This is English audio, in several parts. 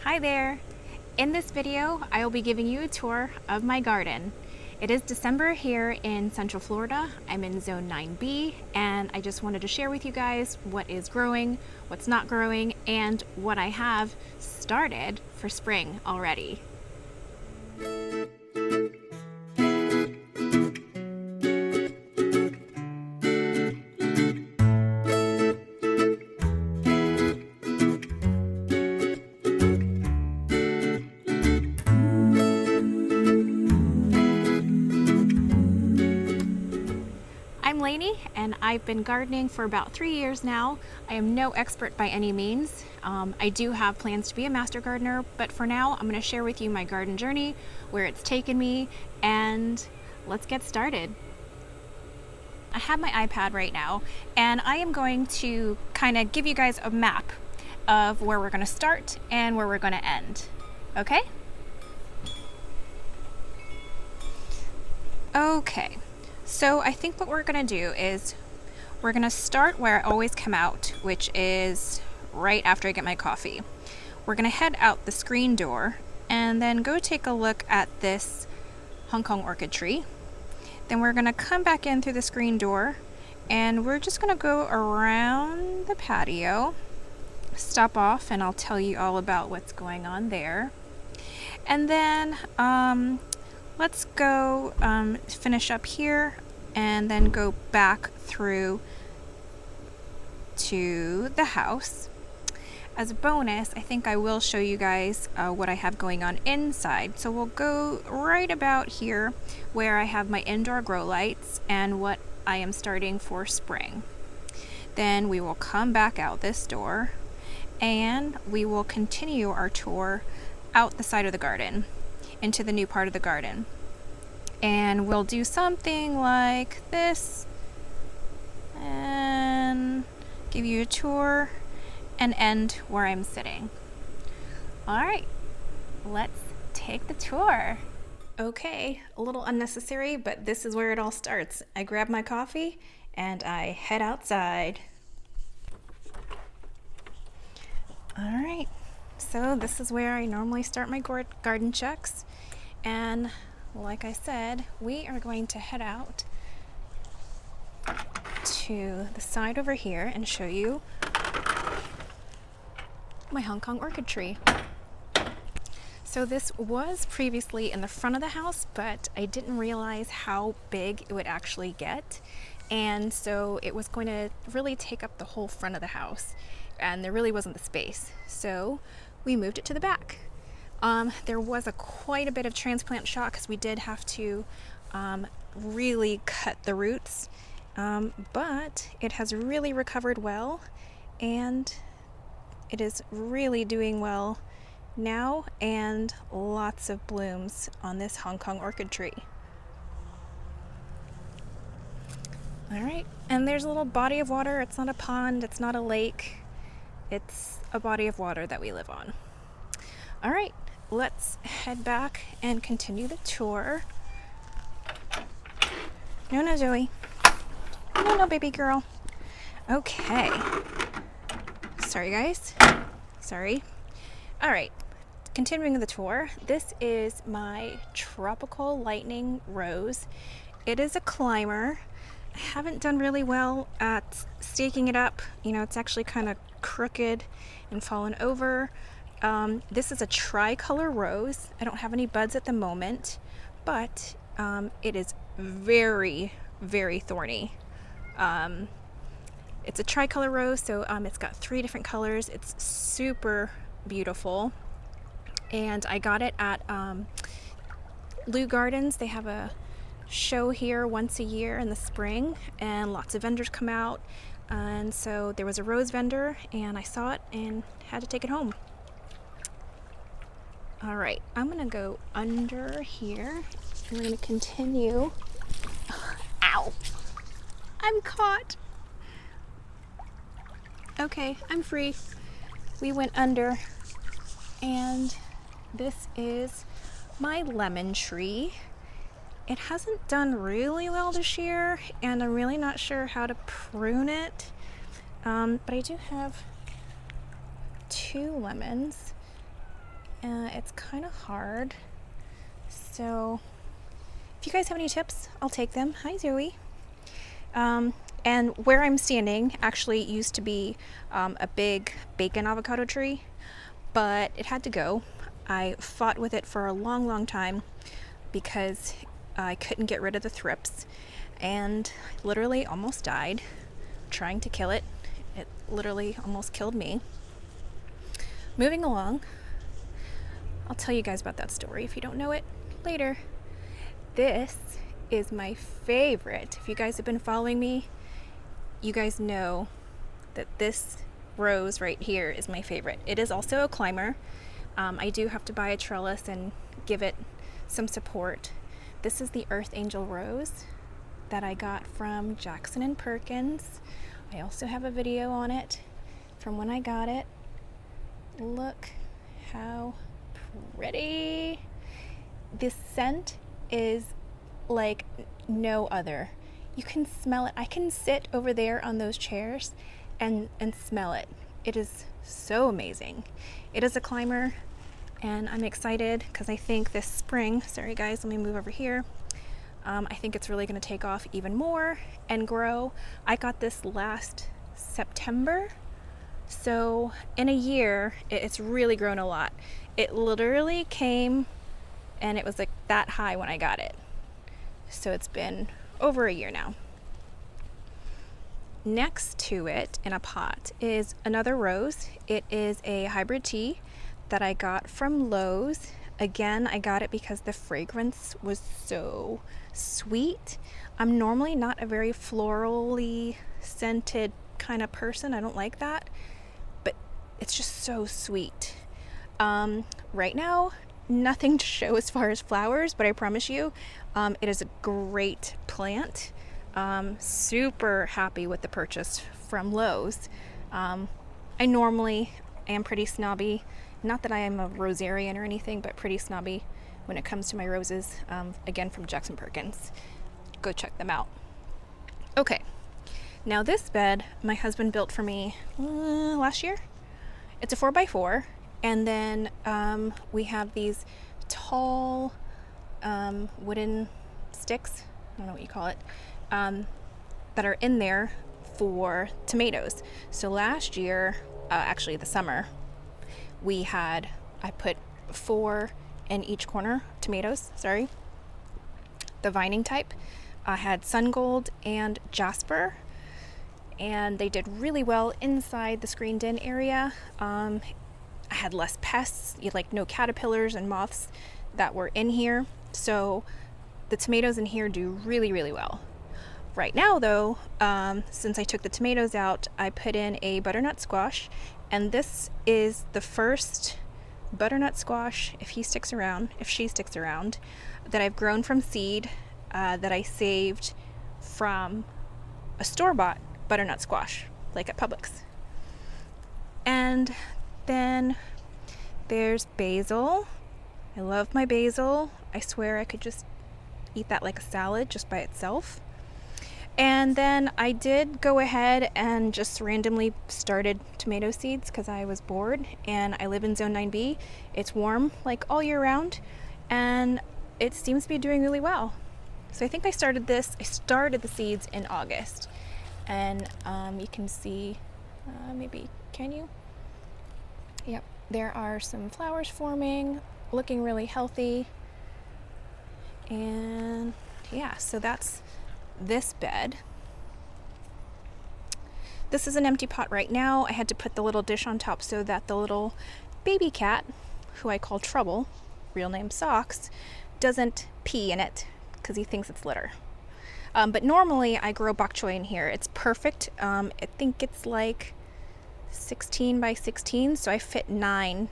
Hi there! In this video, I will be giving you a tour of my garden. It is December here in Central Florida. I'm in Zone 9B, and I just wanted to share with you guys what is growing, what's not growing, and what I have started for spring already. I'm Lainey, and I've been gardening for about 3 years now. I am no expert by any means. I do have plans to be a master gardener, but for now I'm going to share with you my garden journey, where it's taken me, and let's get started. I have my iPad right now, and I am going to kind of give you guys a map of where we're going to start and where we're going to end. Okay? Okay. So I think what we're going to do is we're going to start where I always come out, which is right after I get my coffee. We're going to head out the screen door and then go take a look at this Hong Kong orchid tree. Then we're going to come back in through the screen door, and we're just going to go around the patio, stop off, and I'll tell you all about what's going on there. And then let's go finish up here and then go back through to the house. As a bonus, I think I will show you guys what I have going on inside. So we'll go right about here where I have my indoor grow lights and what I am starting for spring. Then we will come back out this door and we will continue our tour out the side of the garden into the new part of the garden. And we'll do something like this and give you a tour and end where I'm sitting. All right, let's take the tour. Okay, a little unnecessary, but this is where it all starts. I grab my coffee and I head outside. All right, so this is where I normally start my garden checks, and like I said, we are going to head out to the side over here and show you my Hong Kong orchid tree. So this was previously in the front of the house, but I didn't realize how big it would actually get, and so it was going to really take up the whole front of the house, and there really wasn't the space, so we moved it to the back. There was quite a bit of transplant shock because we did have to really cut the roots, but it has really recovered well, and it is really doing well now, and lots of blooms on this Hong Kong orchid tree. All right, and there's a little body of water. It's not a pond, it's not a lake, it's a body of water that we live on. All right, let's head back and continue the tour. No, Zoe. No, baby girl. Okay. Sorry, guys. Sorry. All right, continuing the tour. This is my tropical lightning rose. It is a climber. I haven't done really well at staking it up. You know, it's actually kind of crooked and fallen over. This is a tricolor rose. I don't have any buds at the moment, but it is very, very thorny. It's a tricolor rose, so it's got 3 different colors. It's super beautiful, and I got it at Lou Gardens. They have a show here once a year in the spring, and lots of vendors come out, and so there was a rose vendor, and I saw it and had to take it home. All right, I'm gonna go under here, and we're gonna continue. Ow! I'm caught. Okay, I'm free. We went under, and this is my lemon tree. It hasn't done really well this year, and I'm really not sure how to prune it, but I do have 2 lemons, It's kind of hard. So if you guys have any tips, I'll take them. Hi, Zoe. And where I'm standing actually used to be a big bacon avocado tree, but it had to go. I fought with it for a long, long time because I couldn't get rid of the thrips, and literally almost died trying to kill it. It literally almost killed me. Moving along, I'll tell you guys about that story if you don't know it later. This is my favorite. If you guys have been following me, you guys know that this rose right here is my favorite. It is also a climber. I do have to buy a trellis and give it some support. This is the Earth Angel Rose that I got from Jackson & Perkins. I also have a video on it from when I got it. Look how pretty. This scent is like no other. You can smell it. I can sit over there on those chairs and smell it. It is so amazing. It is a climber, and I'm excited because I think this spring, sorry guys, let me move over here. I think it's really going to take off even more and grow. I got this last September, so in a year, it's really grown a lot. It literally came and it was like that high when I got it. So it's been over a year now. Next to it in a pot is another rose. It is a hybrid tea that I got from Lowe's. Again, I got it because the fragrance was so sweet. I'm normally not a very florally scented kind of person. I don't like that, but it's just so sweet. Right now, nothing to show as far as flowers, but I promise you, it is a great plant. Super happy with the purchase from Lowe's. I normally am pretty snobby. Not that I am a rosarian or anything, but pretty snobby when it comes to my roses. Again, from Jackson Perkins. Go check them out. Okay, now this bed my husband built for me last year. It's a 4x4, and then we have these tall wooden sticks, I don't know what you call it, that are in there for tomatoes. So last year, actually the summer, I put 4 in each corner, tomatoes, sorry, the vining type. I had Sun Gold and Jasper, and they did really well inside the screened in area. I had less pests, like no caterpillars and moths that were in here. So the tomatoes in here do really, really well. Right now though, since I took the tomatoes out, I put in a butternut squash, and this is the first butternut squash, if she sticks around, that I've grown from seed, that I saved from a store-bought butternut squash, like at Publix. And then there's basil. I love my basil. I swear I could just eat that like a salad just by itself. And then I did go ahead and just randomly started tomato seeds because I was bored, and I live in zone 9B. It's warm like all year round, and it seems to be doing really well. So I think I started the seeds in August, and you can see, maybe, can you? Yep, there are some flowers forming, looking really healthy. And yeah, so that's this bed. This is an empty pot right now. I had to put the little dish on top so that the little baby cat, who I call Trouble, real name Socks, doesn't pee in it because he thinks it's litter. But normally I grow bok choy in here. It's perfect. I think it's like 16 by 16, so I fit 9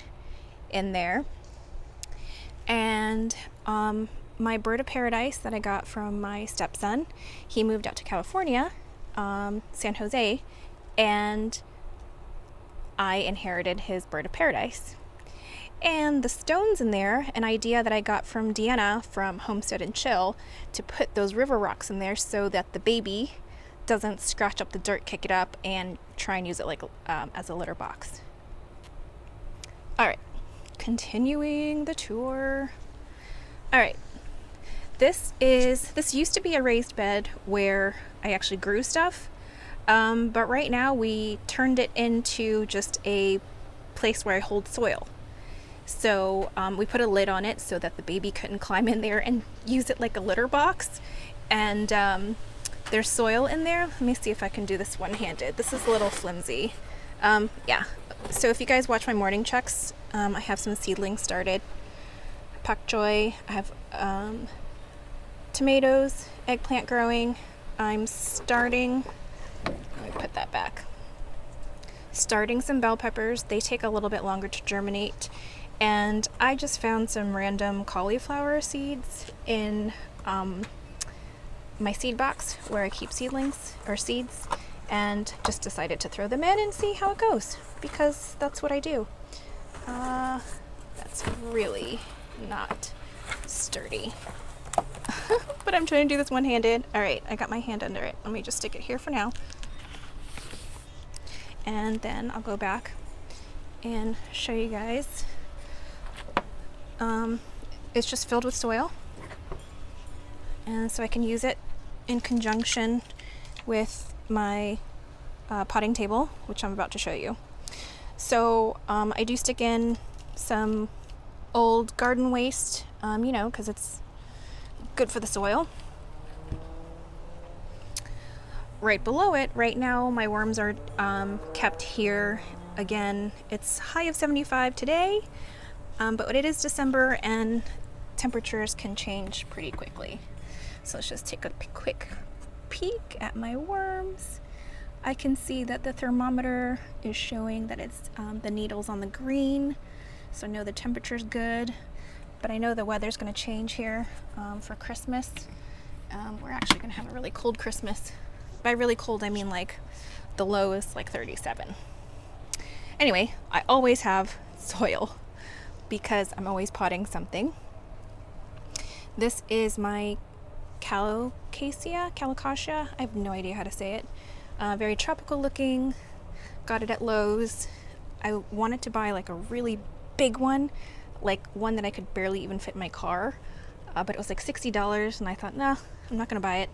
in there. And my bird of paradise that I got from my stepson, he moved out to California, San Jose, and I inherited his bird of paradise. And the stones in there, an idea that I got from Deanna from Homestead and Chill, to put those river rocks in there so that the baby doesn't scratch up the dirt, kick it up, and try and use it like as a litter box. All right, continuing the tour. All right, this used to be a raised bed where I actually grew stuff, but right now we turned it into just a place where I hold soil. So we put a lid on it so that the baby couldn't climb in there and use it like a litter box. And there's soil in there. Let me see if I can do this one-handed. This is a little flimsy. Yeah, so if you guys watch my morning checks, I have some seedlings started. Pak choy, I have tomatoes, eggplant growing. I'm starting, let me put that back. Starting some bell peppers. They take a little bit longer to germinate. And I just found some random cauliflower seeds in my seed box where I keep seedlings or seeds, and just decided to throw them in and see how it goes, because that's what I do. That's really not sturdy. But I'm trying to do this one-handed. All right, I got my hand under it. Let me just stick it here for now. And then I'll go back and show you guys. It's just filled with soil, and so I can use it in conjunction with my potting table, which I'm about to show you. So I do stick in some old garden waste, you know, because it's good for the soil. Right below it, right now, my worms are kept here. Again, it's high of 75 today, but it is December and temperatures can change pretty quickly. So let's just take a quick peek at my worms. I can see that the thermometer is showing that it's the needles on the green, so I know the temperature's good. But I know the weather's going to change here for Christmas. We're actually going to have a really cold Christmas. By really cold, I mean like the low is like 37. Anyway, I always have soil because I'm always potting something. This is my calocasia. I have no idea how to say it. Very tropical looking. Got it at Lowe's. I wanted to buy like a really big one, like one that I could barely even fit in my car, but it was like $60, and I thought, nah, I'm not gonna buy it.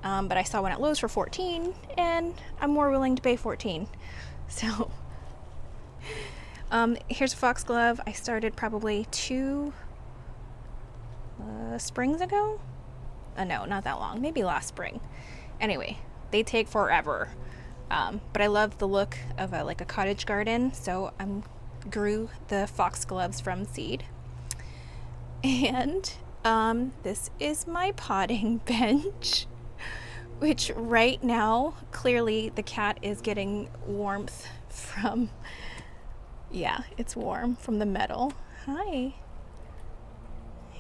But I saw one at Lowe's for $14, and I'm more willing to pay $14. So here's a foxglove. I started probably 2 springs ago. No, not that long. Maybe last spring. Anyway, they take forever. But I love the look of like a cottage garden, so I grew the foxgloves from seed. And this is my potting bench, which right now, clearly the cat is getting warmth from, yeah, it's warm from the metal. Hi.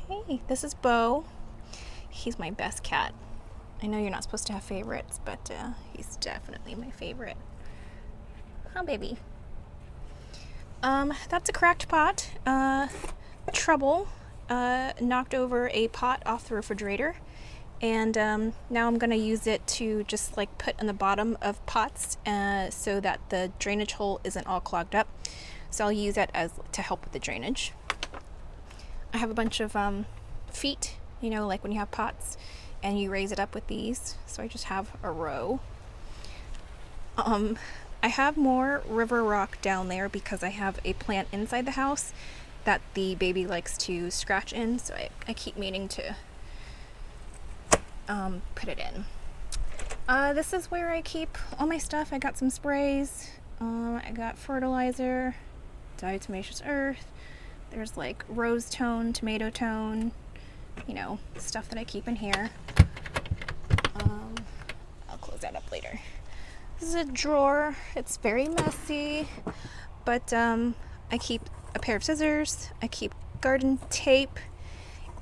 Hey, this is Bo. He's my best cat. I know you're not supposed to have favorites, but he's definitely my favorite. Huh, baby? That's a cracked pot. Trouble knocked over a pot off the refrigerator, and now I'm gonna use it to just like put in the bottom of pots so that the drainage hole isn't all clogged up. So I'll use that as to help with the drainage. I have a bunch of feet, you know, like when you have pots and you raise it up with these. So I just have a row. I have more river rock down there because I have a plant inside the house that the baby likes to scratch in, so I keep meaning to put it in. This is where I keep all my stuff. I got some sprays, I got fertilizer, diatomaceous earth, there's like rose tone, tomato tone, you know, stuff that I keep in here. I'll close that up later. This is a drawer. It's very messy, but I keep a pair of scissors, I keep garden tape,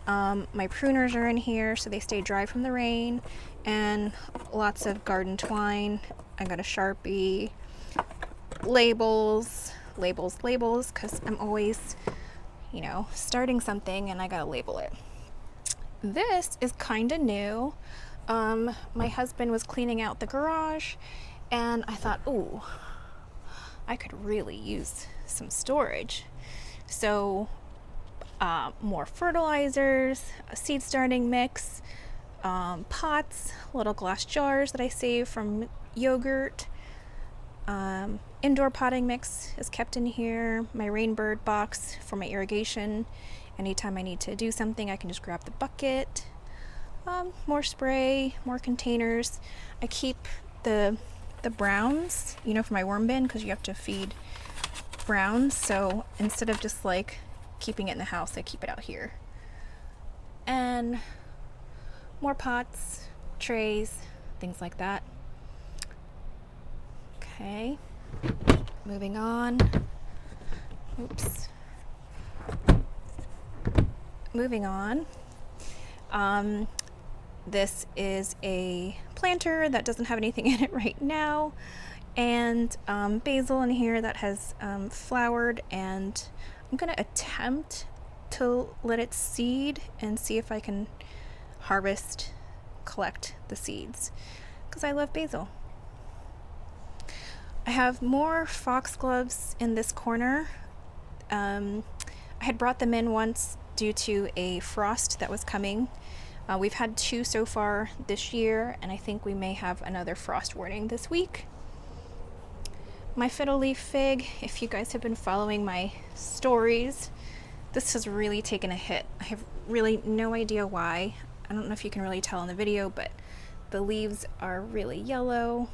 my pruners are in here so they stay dry from the rain, and lots of garden twine. I got a Sharpie, labels, because I'm always, you know, starting something and I gotta label it. This is kind of new. My husband was cleaning out the garage and I thought, ooh, I could really use some storage. So more fertilizers, a seed starting mix, pots, little glass jars that I save from yogurt. Indoor potting mix is kept in here. My Rainbird box for my irrigation. Anytime I need to do something, I can just grab the bucket. More spray, more containers. I keep the browns, you know, for my worm bin, because you have to feed browns. So instead of just like keeping it in the house, I keep it out here. And more pots, trays, things like that. Okay, moving on. Oops. Moving on. This is a planter that doesn't have anything in it right now, and basil in here that has flowered, and I'm gonna attempt to let it seed and see if I can collect the seeds, because I love basil. I have more foxgloves in this corner. I had brought them in once due to a frost that was coming. We've had 2 so far this year, and I think we may have another frost warning this week. My fiddle leaf fig, if you guys have been following my stories, this has really taken a hit. I have really no idea why. I don't know if you can really tell in the video, but the leaves are really yellow.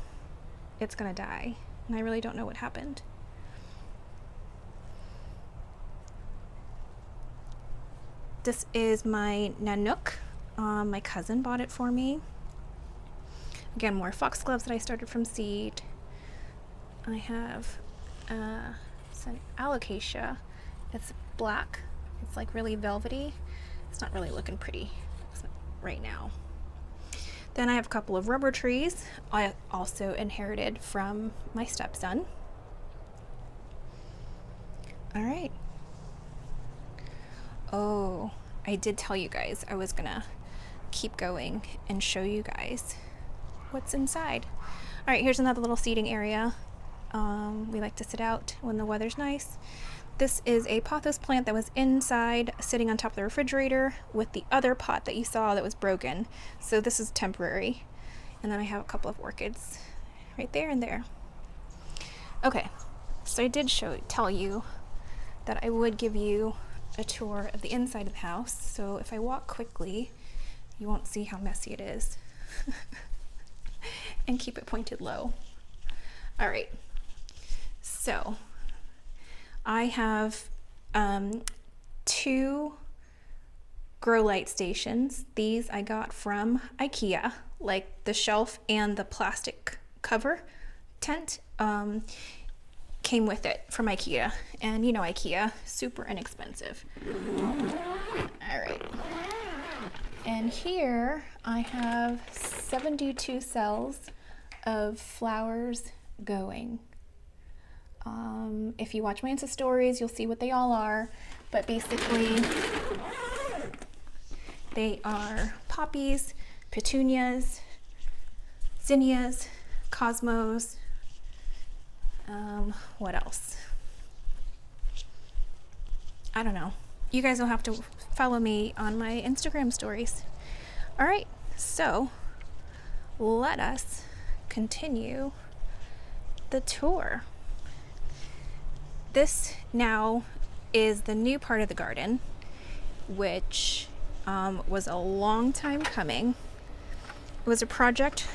It's gonna die, and I really don't know what happened. This is my Nanook. My cousin bought it for me. Again, more foxgloves that I started from seed. I have it's an alocasia. It's black. It's like really velvety. It's not really looking pretty right now. Then I have a couple of rubber trees I also inherited from my stepson. All right. Oh, I did tell you guys I was gonna keep going and show you guys what's inside. All right, here's another little seating area. We like to sit out when the weather's nice. This is a pothos plant that was inside, sitting on top of the refrigerator with the other pot that you saw that was broken. So this is temporary. And then I have a couple of orchids right there and there. Okay, so I did tell you that I would give you a tour of the inside of the house. So if I walk quickly, you won't see how messy it is. And keep it pointed low. All right, so I have 2 grow light stations. These I got from IKEA, like the shelf and the plastic cover tent came with it from IKEA. And you know IKEA, super inexpensive. All right. And here I have 72 cells of flowers going. If you watch my Insta stories, you'll see what they all are, but basically they are poppies, petunias, zinnias, cosmos, what else? I don't know. You guys will have to follow me on my Instagram stories. All right, so let us continue the tour. This now is the new part of the garden, which was a long time coming. It was a project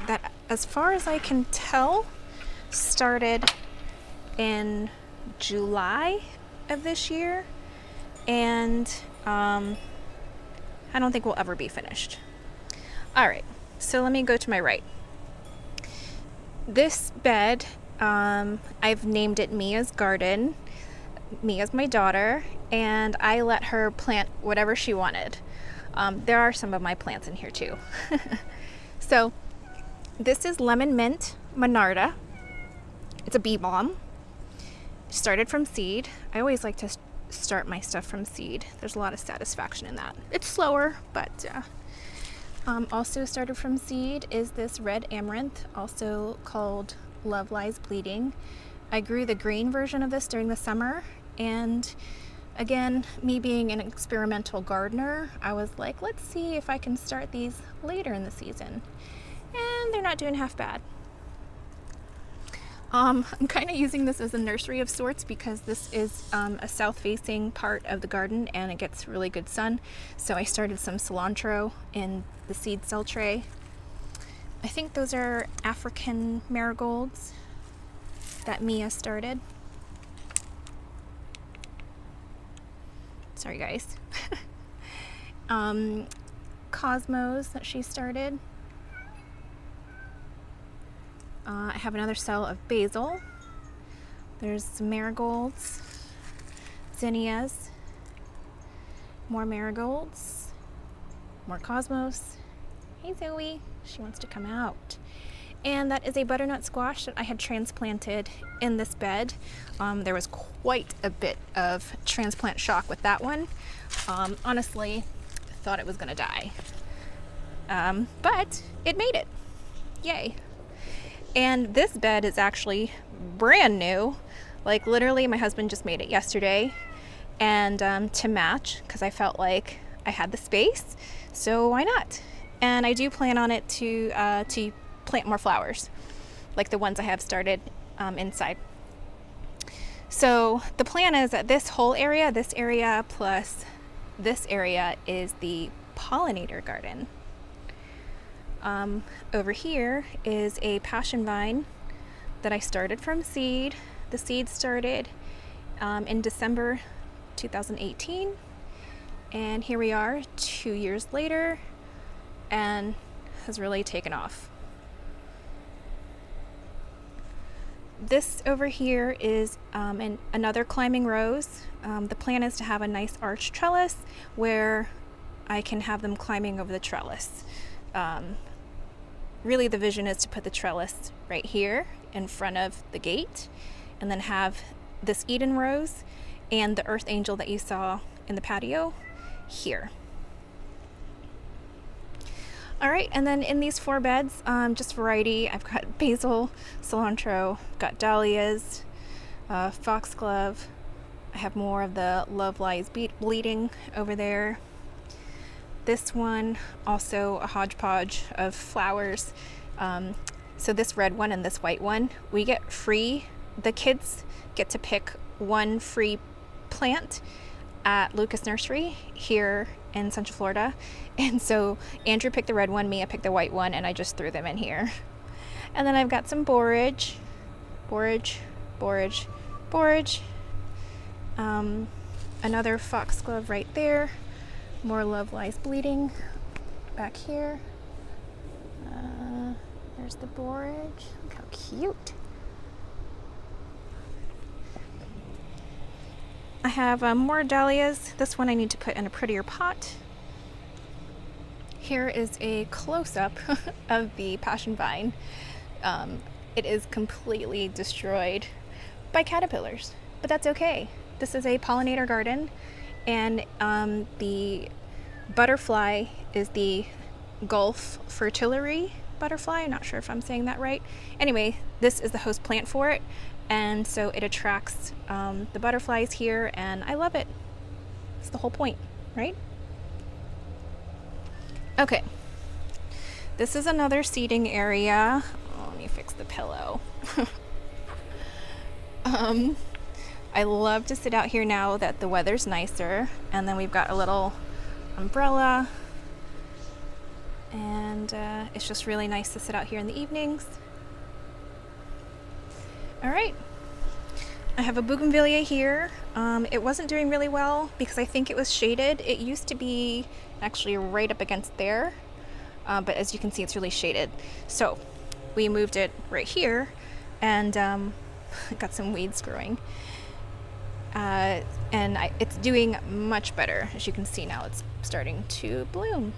that, as far as I can tell, started in July of this year, and I don't think we'll ever be finished. All right, so let me go to my right. This bed, I've named it Mia's Garden. Mia's my daughter, and I let her plant whatever she wanted. There are some of my plants in here too. So this is lemon mint monarda. It's a bee balm. Started from seed. I always like to start my stuff from seed. There's a lot of satisfaction in that. It's slower, but also started from seed is this red amaranth, also called Love Lies Bleeding. I grew the green version of this during the summer, And again, me being an experimental gardener, I was like, let's see if I can start these later in the season. And they're not doing half bad. I'm kind of using this as a nursery of sorts because this is a south-facing part of the garden and it gets really good sun. So I started some cilantro in the seed cell tray. I think those are African marigolds that Mia started. Sorry guys. Cosmos that she started. I have another cell of basil. There's some marigolds, zinnias, more marigolds, more cosmos. Hey Zoe, she wants to come out. And that is a butternut squash that I had transplanted in this bed. There was quite a bit of transplant shock with that one. Honestly, I thought it was gonna die. But it made it. Yay. And this bed is actually brand new. Like literally my husband just made it yesterday. And to match, because I felt like I had the space, so why not? And I do plan on it to plant more flowers, like the ones I have started inside. So the plan is that this whole area, this area plus this area, is the pollinator garden. Over here is a passion vine that I started from seed. The seed started in December 2018, and here we are 2 years later and has really taken off. This over here is another climbing rose. The plan is to have a nice arch trellis where I can have them climbing over the trellis. Really the vision is to put the trellis right here in front of the gate and then have this Eden rose and the earth angel that you saw in the patio here. All right, and then in these 4 beds, just variety, I've got basil, cilantro, got dahlias, foxglove. I have more of the love lies bleeding over there. This one, also a hodgepodge of flowers. So this red one and this white one, we get free. The kids get to pick one free plant at Lucas Nursery here in Central Florida. And so Andrew picked the red one, Mia picked the white one, and I just threw them in here. And then I've got some borage. Another foxglove right there. More love lies bleeding back here. There's the borage. Look how cute. I have more dahlias. This one I need to put in a prettier pot. Here is a close-up of the passion vine. It is completely destroyed by caterpillars, but that's okay. This is a pollinator garden, and the butterfly is the Gulf fritillary butterfly. I'm not sure if I'm saying that right. Anyway, this is the host plant for it, and so it attracts the butterflies here, and I love it. It's the whole point, right? Okay, this is another seating area. Oh, let me fix the pillow. I love to sit out here now that the weather's nicer, and then we've got a little umbrella, and it's just really nice to sit out here in the evenings. All right, I have a bougainvillea here. It wasn't doing really well because I think it was shaded. It used to be actually right up against there, but as you can see, it's really shaded. So we moved it right here, and got some weeds growing. And it's doing much better. As you can see now, it's starting to bloom.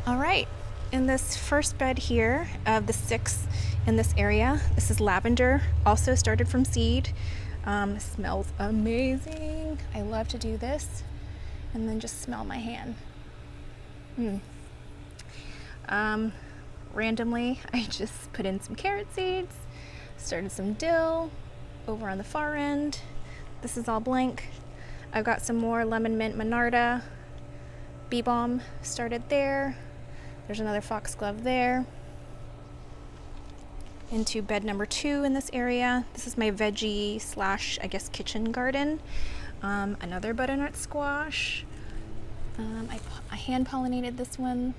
All right, in this first bed here of the 6 in this area, this is lavender, also started from seed. Smells amazing. I love to do this and then just smell my hand. Randomly, I just put in some carrot seeds, started some dill, over on the far end. This is all blank. I've got some more lemon mint Monarda. Bee balm started there. There's another foxglove there. Into bed number 2 in this area. This is my veggie slash, I guess, kitchen garden. Another butternut squash. I hand pollinated this one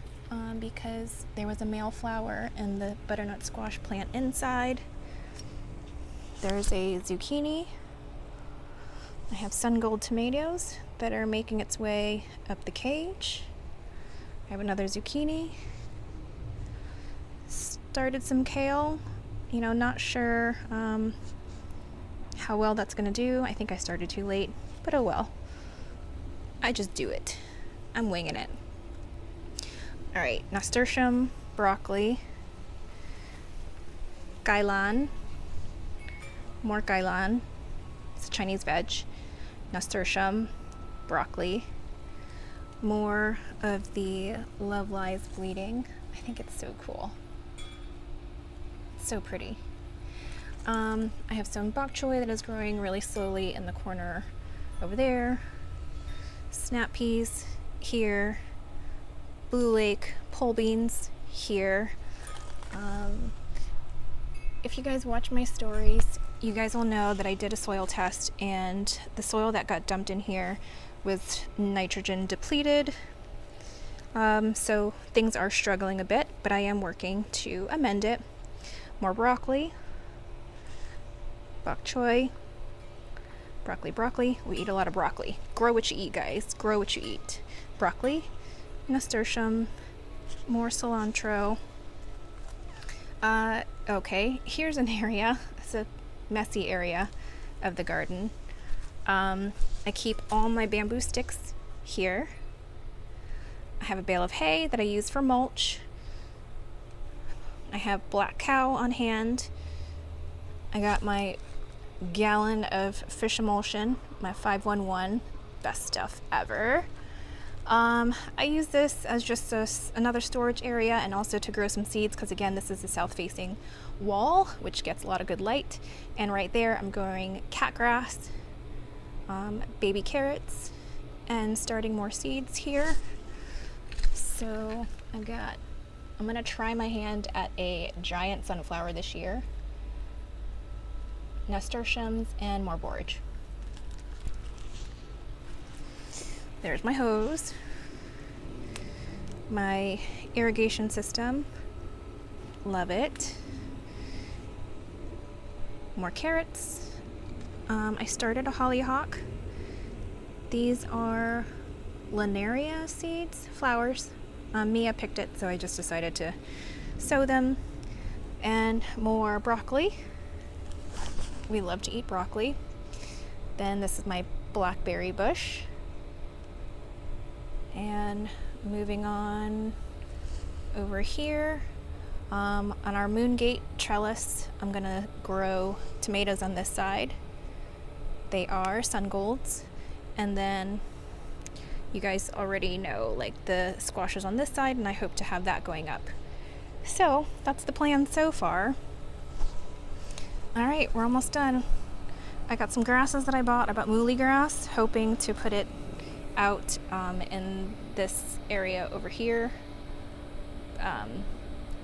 because there was a male flower in the butternut squash plant inside. There's a zucchini. I have sun gold tomatoes that are making its way up the cage. I have another zucchini. Started some kale. You know, not sure how well that's gonna do. I think I started too late, but oh well. I just do it. I'm winging it. All right, nasturtium, broccoli, gailan, more gailan. It's a Chinese veg. Nasturtium, broccoli, more of the Love Lies Bleeding. I think it's so cool. It's so pretty. I have some bok choy that is growing really slowly in the corner over there. Snap peas here. Blue Lake pole beans here. If you guys watch my stories, you guys will know that I did a soil test, and the soil that got dumped in here was nitrogen depleted. So things are struggling a bit, but I am working to amend it. More broccoli, bok choy, broccoli. We eat a lot of broccoli. Grow what you eat, guys. Grow what you eat. Broccoli, nasturtium, more cilantro. Okay, here's an area. It's a messy area of the garden. I keep all my bamboo sticks here. I have a bale of hay that I use for mulch. I have black cow on hand. I got my gallon of fish emulsion, my 511, best stuff ever. I use this as just another storage area, and also to grow some seeds, because again, this is a south facing wall, which gets a lot of good light. And right there I'm growing cat grass, baby carrots, and starting more seeds here. So I'm gonna try my hand at a giant sunflower this year, nasturtiums, and more borage. There's my hose, my irrigation system, love it. More carrots. I started a hollyhock. These are Linaria seeds, flowers. Mia picked it, so I just decided to sow them. And more broccoli. We love to eat broccoli. Then this is my blackberry bush. And moving on over here, on our moongate trellis, I'm gonna grow tomatoes on this side. They are sun golds. And then you guys already know, like, the squashes on this side, and I hope to have that going up. So that's the plan so far. All right, we're almost done. I got some grasses that I bought. I bought muhly grass, hoping to put it out in this area over here.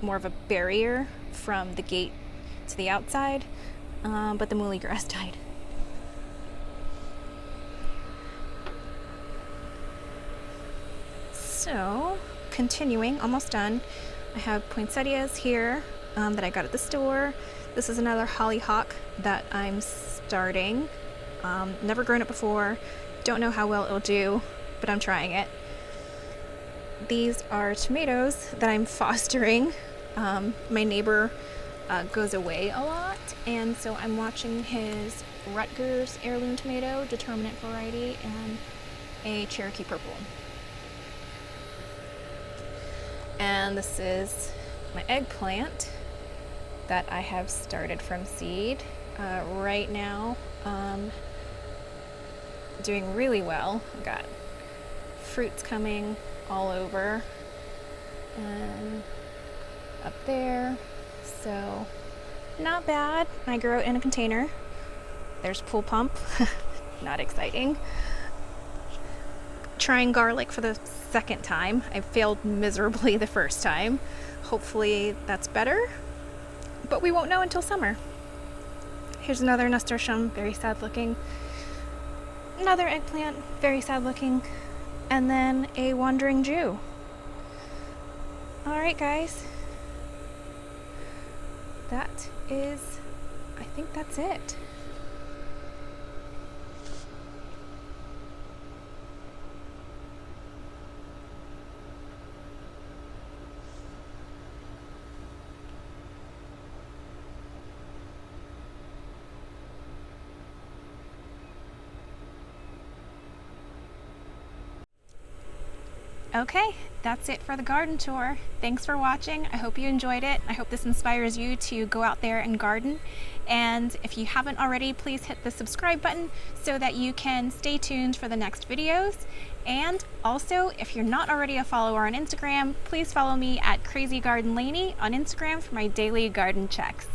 More of a barrier from the gate to the outside, but the muhly grass died. So, continuing, almost done. I have poinsettias here that I got at the store. This is another hollyhock that I'm starting. Never grown it before. Don't know how well it'll do, but I'm trying it. These are tomatoes that I'm fostering. My neighbor goes away a lot, and so I'm watching his Rutgers heirloom tomato, determinate variety, and a Cherokee purple. And this is my eggplant that I have started from seed. Right now, doing really well. I've got fruits coming all over and up there, so not bad. I grow it in a container. There's pool pump. Not exciting. Trying garlic for the second time. I failed miserably the first time. Hopefully that's better, but we won't know until summer. Here's another nasturtium, very sad looking. Another eggplant, very sad looking. And then a wandering Jew. Alright guys, I think that's it. Okay, that's it for the garden tour. Thanks for watching. I hope you enjoyed it. I hope this inspires you to go out there and garden. And if you haven't already, please hit the subscribe button so that you can stay tuned for the next videos. And also, if you're not already a follower on Instagram, please follow me at Crazy Garden Laney on Instagram for my daily garden checks.